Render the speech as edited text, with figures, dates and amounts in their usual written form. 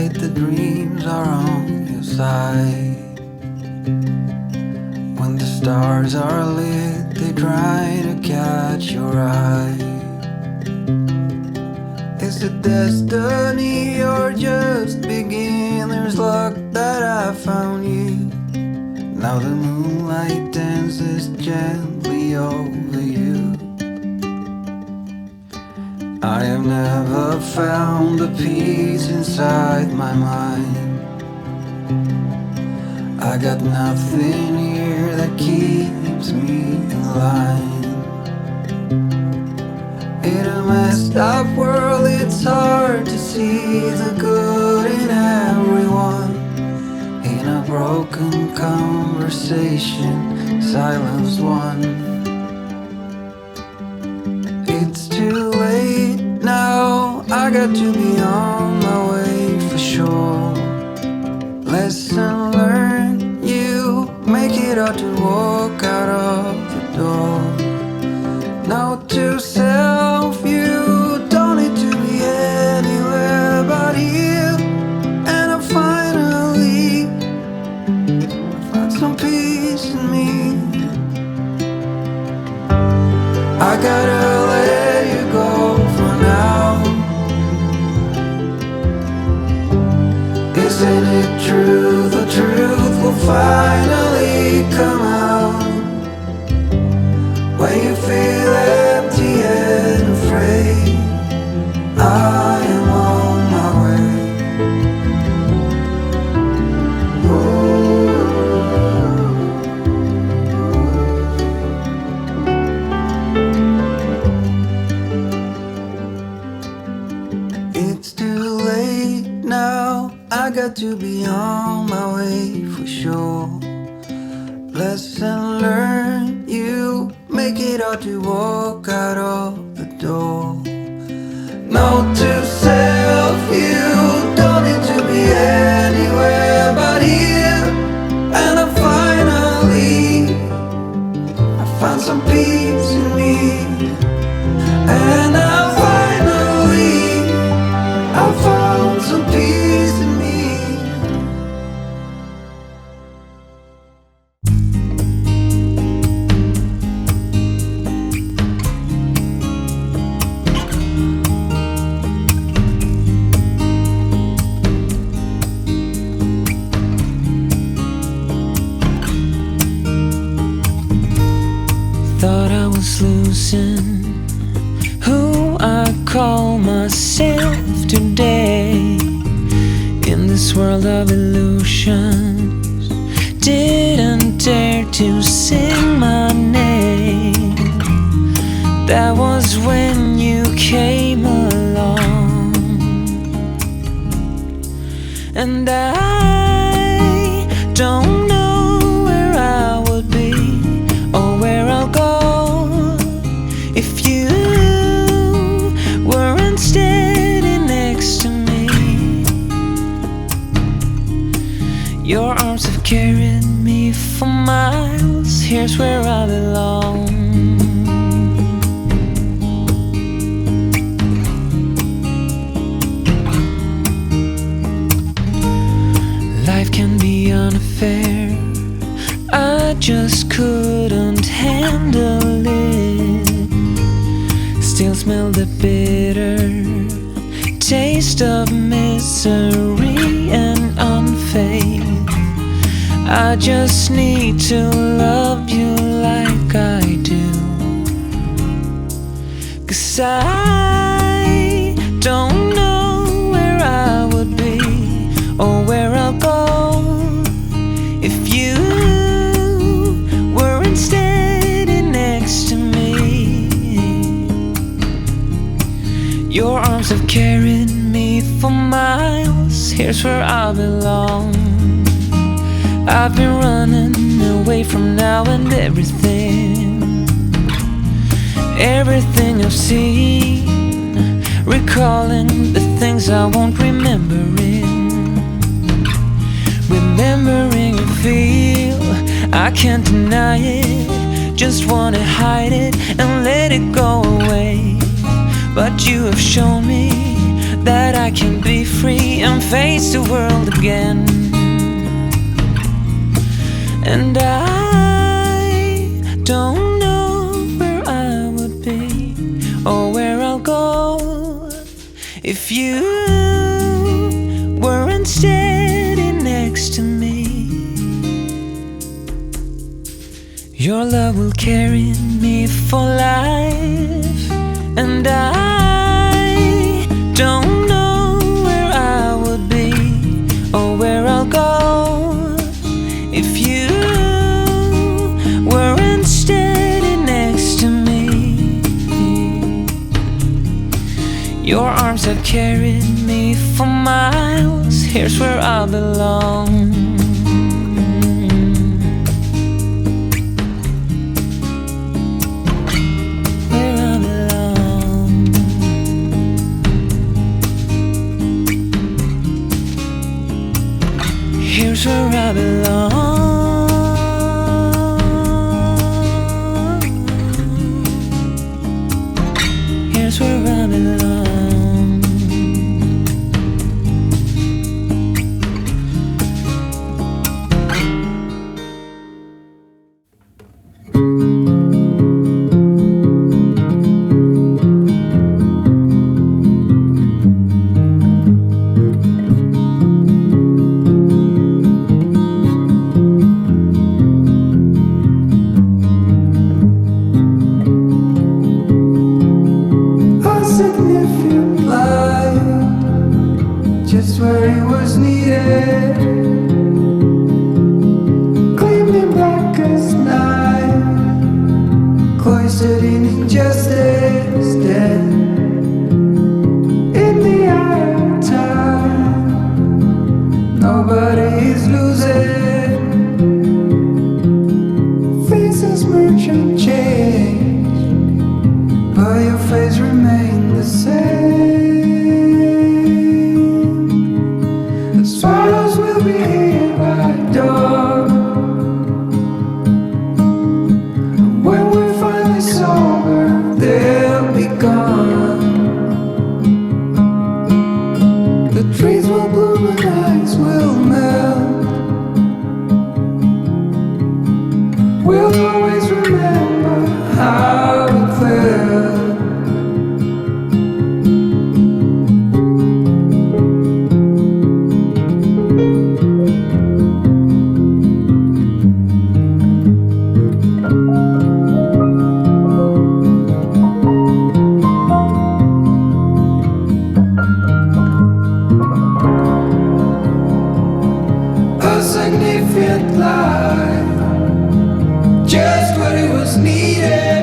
moonlight, the dreams are on your side. When the stars are lit, they try to catch your eye. Is it destiny or just beginner's luck that I found you? Now the moonlight dances gently over you. I have never found the peace inside my mind. I got nothing here that keeps me in line. In a messed up world, it's hard to see the good in everyone. In a broken conversation, silence won. It's too late now, I got to be on my way for sure. Lesson learned, you make it hard to walk out of the door. Note to self, you don't need to be anywhere but here. And I finally found some peace in me. I gotta let you go for now. Isn't it true, the truth will finally come out? When you feel empty and afraid, I am on my way. It's too late now, I got to be on my way for sure. Lesson learned, you make it hard to walk out of the door. Note to self, you don't need to be anywhere but here. And I found some peace in me. And I found some peace in me. Thought I was losing who I call myself today. In this world of illusions, didn't dare to sing my name. That was when you came along, and I don't know where I would be or where I'll go if you weren't standing next to me. Your arms have carried me for miles. Here's where I belong. Life can be unfair, I just couldn't handle it. Still smell the bitter taste of misery and unfaith. I just need to love you like I do, 'cause I don't know where I would be or where I'll go if you weren't standing next to me. Your arms have carried me for miles. Here's where I belong. I've been running away from now and everything I've seen, recalling the things I won't remembering. Remembering and feel, I can't deny it. Just wanna hide it and let it go away. But you have shown me that I can be free and face the world again. And I don't know where I would be or where I'll go if you weren't steady next to me. Your love will carry me for life, and I don't know where I would be or where I'll go if you weren't steady next to me. Your arms have carried me for miles. Here's where I belong. Here's where I belong. Here's where I belong. Just where he was needed, gleaming black as night, cloistered in injustice, dead in the eye of time. Nobody is losing, faces merge and change, but your face remains the same. Swallows will be here by dawn. When we're finally sober, they'll be gone. The trees will bloom and ice will melt. We'll always remember how it felt. Significant life, just what it was needed.